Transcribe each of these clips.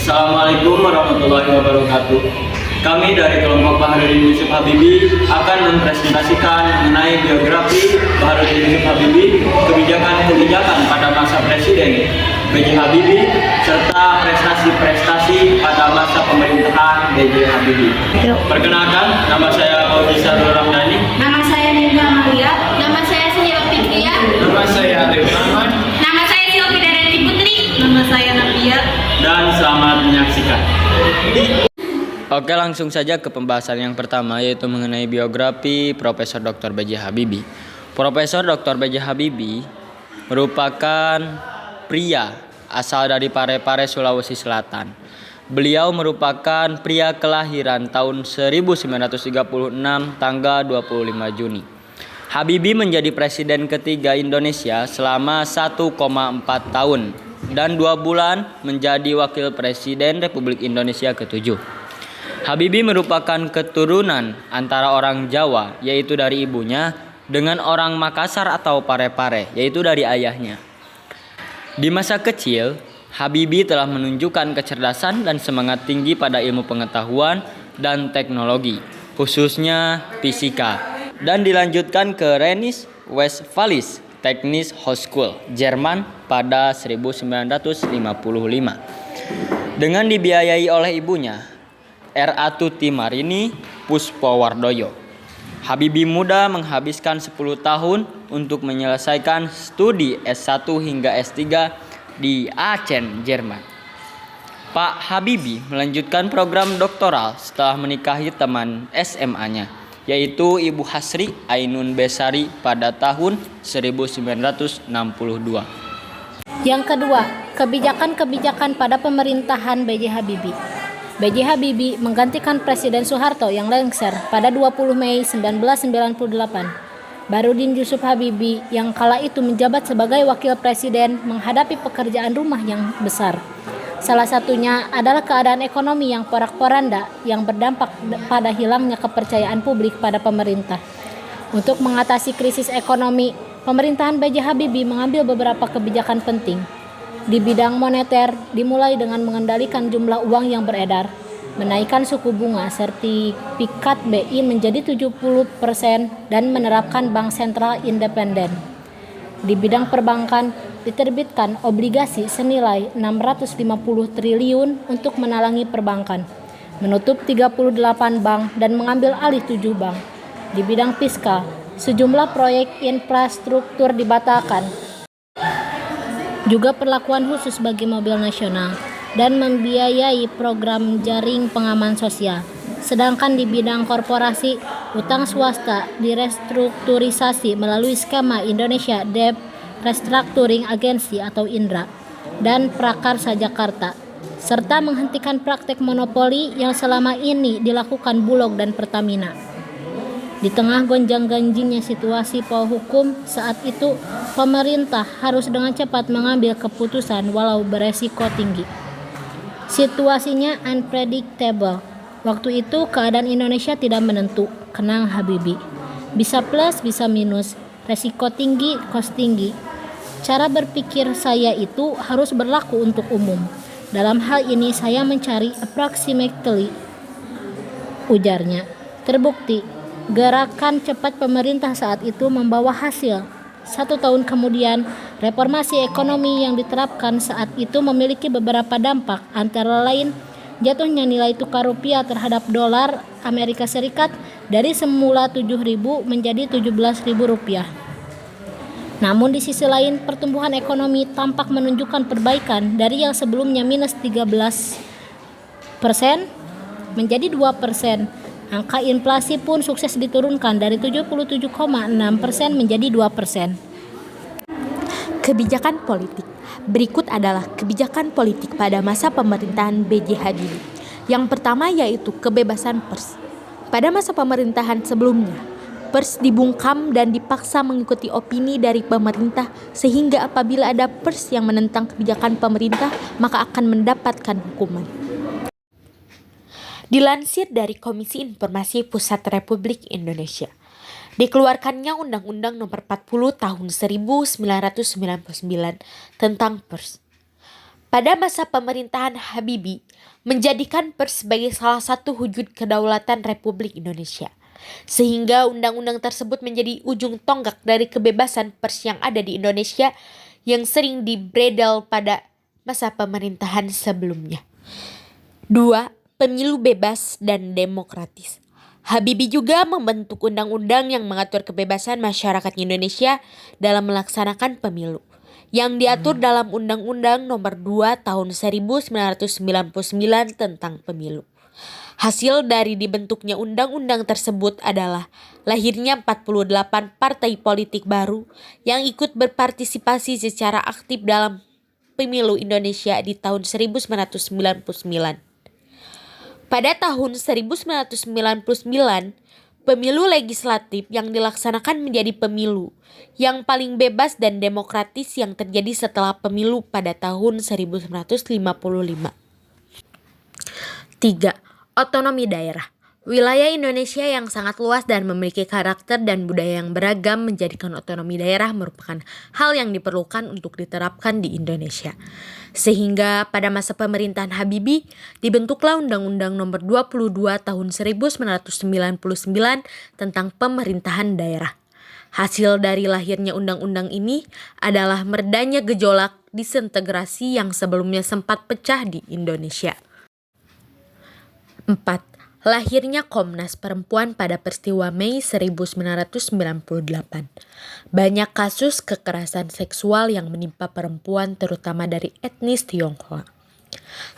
Assalamualaikum warahmatullahi wabarakatuh. Kami dari kelompok Baharudin Yusuf Habibie akan mempresentasikan mengenai biografi Baharudin Yusuf Habibie, kebijakan-kebijakan pada masa Presiden B.J. Habibie, serta prestasi-prestasi pada masa pemerintahan B.J. Habibie. Perkenalkan, nama saya Fauzi Sarul Ramdhani. Nama saya Nindya Amalia. Nama saya Senior Fikria. Nama saya Arif Rahman. Nama saya Silvi Darenti Putri. Nama saya Nabia. Dan selamat menyaksikan. Oke, langsung saja ke pembahasan yang pertama, yaitu mengenai biografi Profesor Dr. B.J. Habibie. Profesor Dr. B.J. Habibie merupakan pria asal dari Parepare, Sulawesi Selatan. Beliau merupakan pria kelahiran tahun 1936 tanggal 25 Juni. Habibie menjadi presiden ketiga Indonesia selama 1,4 tahun dan 2 bulan menjadi wakil presiden Republik Indonesia ke-7. Habibie merupakan keturunan antara orang Jawa, yaitu dari ibunya, dengan orang Makassar atau Parepare, yaitu dari ayahnya. Di masa kecil, Habibie telah menunjukkan kecerdasan dan semangat tinggi pada ilmu pengetahuan dan teknologi, khususnya fisika, dan dilanjutkan ke Rheinische Westfälische Technische Hochschule, Jerman pada 1955. Dengan dibiayai oleh ibunya, R.A. Tuti Marini Puspowardoyo. Habibie muda menghabiskan 10 tahun untuk menyelesaikan studi S1 hingga S3 di Aachen, Jerman. Pak Habibie melanjutkan program doktoral setelah menikahi teman SMA-nya, yaitu Ibu Hasri Ainun Besari pada tahun 1962. Yang kedua, kebijakan-kebijakan pada pemerintahan B.J. Habibie. B.J. Habibie menggantikan Presiden Soeharto yang lengser pada 20 Mei 1998. Baharudin Yusuf Habibie yang kala itu menjabat sebagai wakil presiden menghadapi pekerjaan rumah yang besar. Salah satunya adalah keadaan ekonomi yang porak-poranda yang berdampak pada hilangnya kepercayaan publik pada pemerintah. Untuk mengatasi krisis ekonomi, pemerintahan B.J. Habibie mengambil beberapa kebijakan penting. Di bidang moneter, dimulai dengan mengendalikan jumlah uang yang beredar, menaikkan suku bunga sertifikat BI menjadi 70% dan menerapkan bank sentral independen. Di bidang perbankan, diterbitkan obligasi senilai 650 triliun untuk menalangi perbankan, menutup 38 bank dan mengambil alih 7 bank. Di bidang fiskal, sejumlah proyek infrastruktur dibatalkan, juga perlakuan khusus bagi mobil nasional, dan membiayai program jaring pengaman sosial. Sedangkan di bidang korporasi, utang swasta direstrukturisasi melalui skema Indonesia Debt Restructuring Agency atau INDRA dan Prakarsa Jakarta, serta menghentikan praktek monopoli yang selama ini dilakukan Bulog dan Pertamina. Di tengah gonjang-ganjingnya situasi hukum saat itu, pemerintah harus dengan cepat mengambil keputusan walau beresiko tinggi. Situasinya unpredictable. Waktu itu keadaan Indonesia tidak menentu, kenang Habibie. Bisa plus, bisa minus, resiko tinggi, kos tinggi. Cara berpikir saya itu harus berlaku untuk umum. Dalam hal ini saya mencari approximately, ujarnya. Terbukti, gerakan cepat pemerintah saat itu membawa hasil. 1 tahun kemudian, reformasi ekonomi yang diterapkan saat itu memiliki beberapa dampak, antara lain jatuhnya nilai tukar rupiah terhadap dolar Amerika Serikat dari semula 7.000 menjadi 17.000 rupiah. Namun di sisi lain, pertumbuhan ekonomi tampak menunjukkan perbaikan dari yang sebelumnya minus 13% menjadi 2%. Angka inflasi pun sukses diturunkan dari 77,6% menjadi 2%. Kebijakan politik. Berikut adalah kebijakan politik pada masa pemerintahan B.J. Habibie. Yang pertama yaitu kebebasan pers. Pada masa pemerintahan sebelumnya, pers dibungkam dan dipaksa mengikuti opini dari pemerintah, sehingga apabila ada pers yang menentang kebijakan pemerintah, maka akan mendapatkan hukuman. Dilansir dari Komisi Informasi Pusat Republik Indonesia, dikeluarkannya Undang-Undang Nomor 40 Tahun 1999 tentang Pers. pada masa pemerintahan Habibie menjadikan pers sebagai salah satu wujud kedaulatan Republik Indonesia. Sehingga undang-undang tersebut menjadi ujung tonggak dari kebebasan pers yang ada di Indonesia yang sering dibredel pada masa pemerintahan sebelumnya. 2. Pemilu bebas dan demokratis. Habibie juga membentuk undang-undang yang mengatur kebebasan masyarakat Indonesia dalam melaksanakan pemilu, yang diatur dalam Undang-Undang Nomor 2 Tahun 1999 tentang Pemilu. Hasil dari dibentuknya undang-undang tersebut adalah lahirnya 48 partai politik baru yang ikut berpartisipasi secara aktif dalam pemilu Indonesia di tahun 1999. Pada tahun 1999, pemilu legislatif yang dilaksanakan menjadi pemilu yang paling bebas dan demokratis yang terjadi setelah pemilu pada tahun 1955. 3. Otonomi daerah. Wilayah Indonesia yang sangat luas dan memiliki karakter dan budaya yang beragam menjadikan otonomi daerah merupakan hal yang diperlukan untuk diterapkan di Indonesia. Sehingga pada masa pemerintahan Habibie dibentuklah Undang-Undang Nomor 22 Tahun 1999 tentang pemerintahan daerah. Hasil dari lahirnya undang-undang ini adalah meredanya gejolak disintegrasi yang sebelumnya sempat pecah di Indonesia. 4. Lahirnya Komnas Perempuan pada peristiwa Mei 1998. Banyak kasus kekerasan seksual yang menimpa perempuan terutama dari etnis Tionghoa.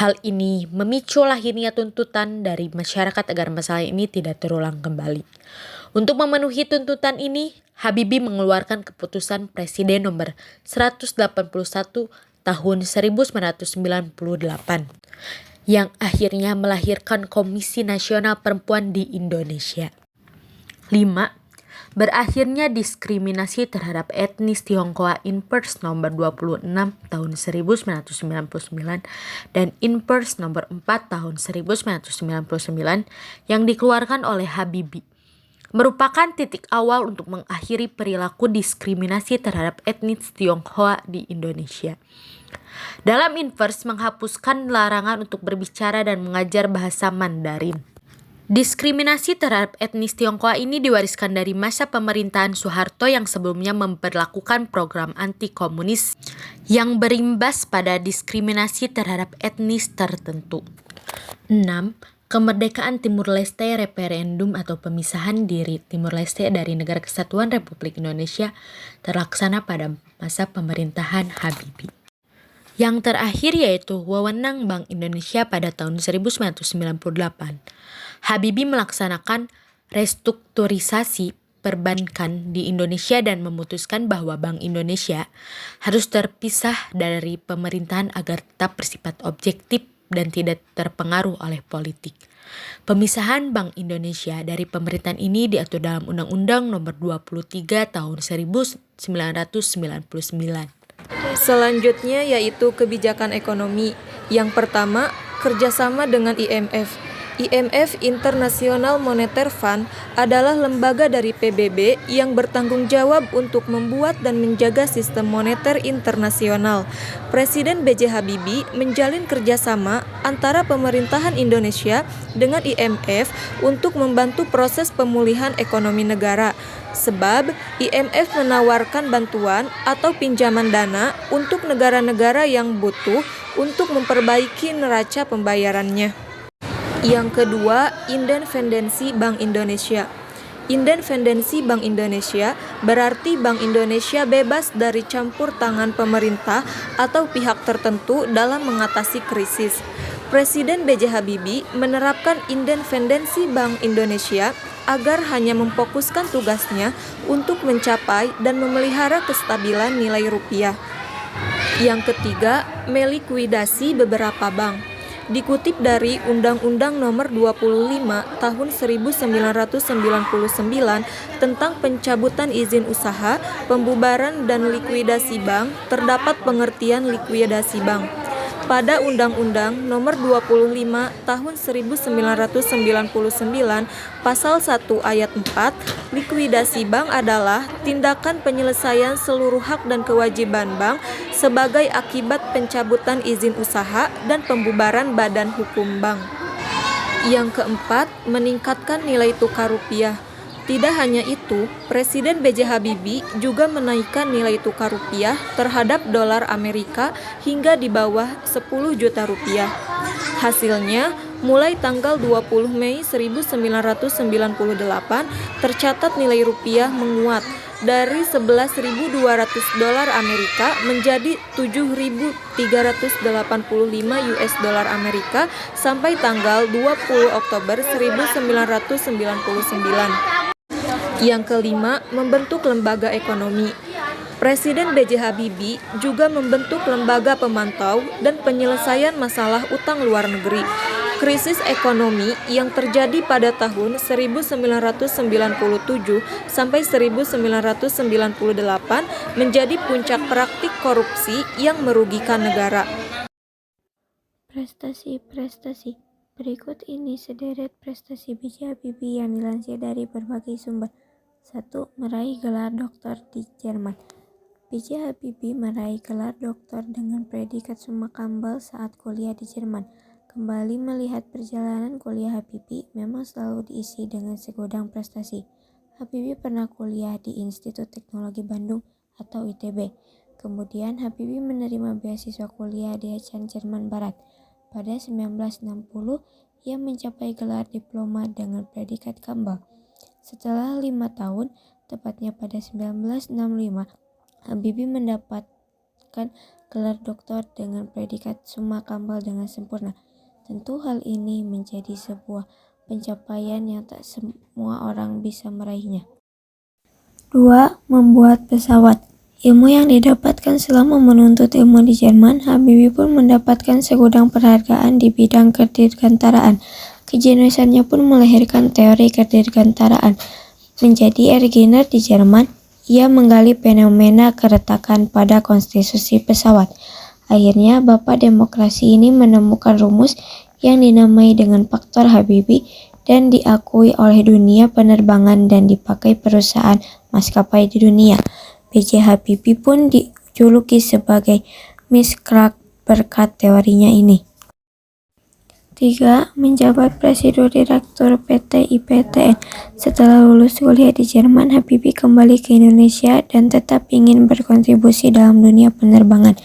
Hal ini memicu lahirnya tuntutan dari masyarakat agar masalah ini tidak terulang kembali. Untuk memenuhi tuntutan ini, Habibie mengeluarkan keputusan Presiden nomor 181 tahun 1998 yang akhirnya melahirkan Komisi Nasional Perempuan di Indonesia. 5. Berakhirnya diskriminasi terhadap etnis Tionghoa Inpers nomor 26 tahun 1999 dan Inpers nomor 4 tahun 1999 yang dikeluarkan oleh Habibie. Merupakan titik awal untuk mengakhiri perilaku diskriminasi terhadap etnis Tionghoa di Indonesia. Dalam Inpers menghapuskan larangan untuk berbicara dan mengajar bahasa Mandarin. Diskriminasi terhadap etnis Tionghoa ini diwariskan dari masa pemerintahan Soeharto yang sebelumnya memperlakukan program anti-komunis yang berimbas pada diskriminasi terhadap etnis tertentu. 6. Kemerdekaan Timur Leste, referendum atau pemisahan diri Timur Leste dari Negara Kesatuan Republik Indonesia terlaksana pada masa pemerintahan Habibie. Yang terakhir yaitu wewenang Bank Indonesia pada tahun 1998. Habibie melaksanakan restrukturisasi perbankan di Indonesia dan memutuskan bahwa Bank Indonesia harus terpisah dari pemerintahan agar tetap bersifat objektif dan tidak terpengaruh oleh politik. Pemisahan Bank Indonesia dari pemerintahan ini diatur dalam Undang-Undang Nomor 23 Tahun 1999. Selanjutnya yaitu kebijakan ekonomi. Yang pertama, kerjasama dengan IMF. IMF International Monetary Fund adalah lembaga dari PBB yang bertanggung jawab untuk membuat dan menjaga sistem moneter internasional. Presiden B.J. Habibie menjalin kerjasama antara pemerintahan Indonesia dengan IMF untuk membantu proses pemulihan ekonomi negara. Sebab IMF menawarkan bantuan atau pinjaman dana untuk negara-negara yang butuh untuk memperbaiki neraca pembayarannya. Yang kedua, independensi Bank Indonesia. Independensi Bank Indonesia berarti Bank Indonesia bebas dari campur tangan pemerintah atau pihak tertentu dalam mengatasi krisis. Presiden B.J. Habibie menerapkan independensi Bank Indonesia agar hanya memfokuskan tugasnya untuk mencapai dan memelihara kestabilan nilai rupiah. Yang ketiga, melikuidasi beberapa bank. Dikutip dari Undang-Undang Nomor 25 Tahun 1999 tentang pencabutan izin usaha, pembubaran dan likuidasi bank, terdapat pengertian likuidasi bank. pada Undang-Undang Nomor 25 Tahun 1999 Pasal 1 Ayat 4, likuidasi bank adalah tindakan penyelesaian seluruh hak dan kewajiban bank sebagai akibat pencabutan izin usaha dan pembubaran badan hukum bank. Yang keempat, meningkatkan nilai tukar rupiah. Tidak hanya itu, Presiden B.J. Habibie juga menaikkan nilai tukar rupiah terhadap dolar Amerika hingga di bawah 10 juta rupiah. Hasilnya, mulai tanggal 20 Mei 1998, tercatat nilai rupiah menguat dari 11.200 dolar Amerika menjadi 7.385 US dolar Amerika sampai tanggal 20 Oktober 1999. Yang kelima, membentuk lembaga ekonomi. Presiden B.J. Habibie juga membentuk lembaga pemantau dan penyelesaian masalah utang luar negeri. Krisis ekonomi yang terjadi pada tahun 1997 sampai 1998 menjadi puncak praktik korupsi yang merugikan negara. Prestasi-prestasi. Berikut ini sederet prestasi B.J. Habibie yang dilansir dari berbagai sumber. 1. Meraih gelar doktor di Jerman. B.J. Habibie meraih gelar doktor dengan predikat summa cum laude saat kuliah di Jerman. Kembali melihat perjalanan kuliah Habibie memang selalu diisi dengan segudang prestasi. Habibie pernah kuliah di Institut Teknologi Bandung atau ITB. Kemudian Habibie menerima beasiswa kuliah di Aachen, Jerman Barat. Pada 1960, ia mencapai gelar diploma dengan predikat cum laude. Setelah 5 tahun, tepatnya pada 1965, Habibie mendapatkan gelar doktor dengan predikat summa cum laude dengan sempurna. Tentu hal ini menjadi sebuah pencapaian yang tak semua orang bisa meraihnya. 2. Membuat pesawat. Ilmu yang didapatkan selama menuntut ilmu di Jerman, Habibie pun mendapatkan segudang penghargaan di bidang kedirgantaraan. Kejeniusannya pun melahirkan teori kedirgantaraan. Menjadi engineer di Jerman, ia menggali fenomena keretakan pada konstitusi pesawat. Akhirnya, Bapak Demokrasi ini menemukan rumus yang dinamai dengan faktor Habibie dan diakui oleh dunia penerbangan dan dipakai perusahaan maskapai di dunia. B.J. Habibie pun dijuluki sebagai Miss Crack berkat teorinya ini. 3. Menjabat Presidio Direktur PT IPTN. Setelah lulus kuliah di Jerman, Habibie kembali ke Indonesia dan tetap ingin berkontribusi dalam dunia penerbangan.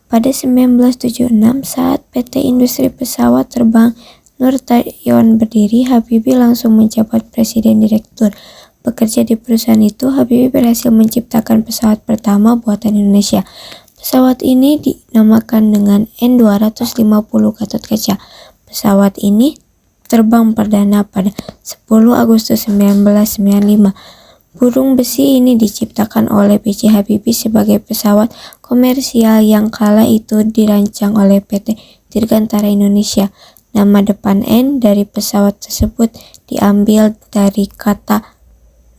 Pada 1976, saat PT Industri Pesawat Terbang Nurtayon berdiri, Habibie langsung menjabat Presiden Direktur. Bekerja di perusahaan itu, Habibie berhasil menciptakan pesawat pertama buatan Indonesia. Pesawat ini dinamakan dengan N250 Gatot Kaca. Pesawat ini terbang perdana pada 10 Agustus 1995. Burung besi ini diciptakan oleh B.J. Habibie sebagai pesawat komersial yang kala itu dirancang oleh PT Dirgantara Indonesia. Nama depan N dari pesawat tersebut diambil dari kata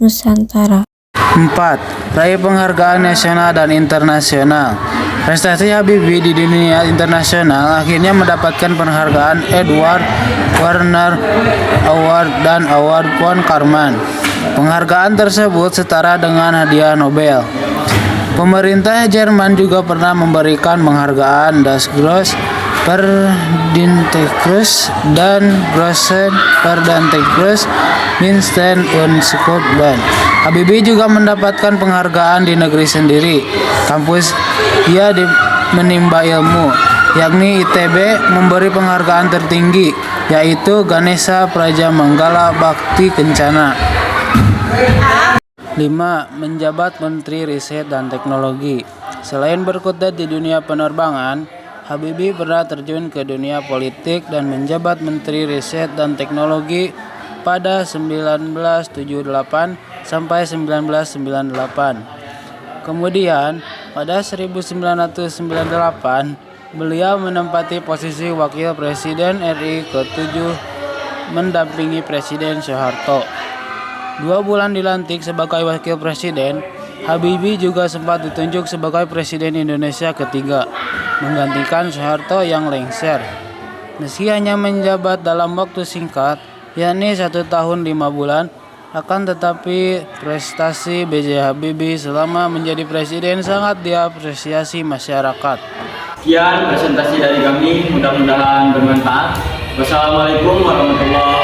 Nusantara. 4. Raih penghargaan nasional dan internasional. Prestasi Habibie di dunia internasional akhirnya mendapatkan penghargaan Edward Warner Award dan Award von Karman. Penghargaan tersebut setara dengan hadiah Nobel. Pemerintah Jerman juga pernah memberikan penghargaan Das Große Verdienstkreuz dan Großen Verdienstkreuz München und Stuttgart. Habibie juga mendapatkan penghargaan di negeri sendiri. Kampus ia menimba ilmu, yakni ITB memberi penghargaan tertinggi, yaitu Ganesha Prajamanggala Bhakti Kencana. 5. Menjabat Menteri Riset dan Teknologi. Selain berkutat di dunia penerbangan, Habibie pernah terjun ke dunia politik dan menjabat Menteri Riset dan Teknologi pada 1978 sampai 1998. Kemudian, pada 1998, beliau menempati posisi Wakil Presiden RI ke-7 mendampingi Presiden Soeharto. 2 bulan dilantik sebagai Wakil Presiden, Habibie juga sempat ditunjuk sebagai Presiden Indonesia ketiga. menggantikan Soeharto yang lengser. Meski hanya menjabat dalam waktu singkat, yakni 1 tahun 5 bulan, akan tetapi prestasi B.J. Habibie selama menjadi presiden sangat diapresiasi masyarakat. Sekian presentasi dari kami, mudah-mudahan bermanfaat. Wassalamualaikum warahmatullahi wabarakatuh.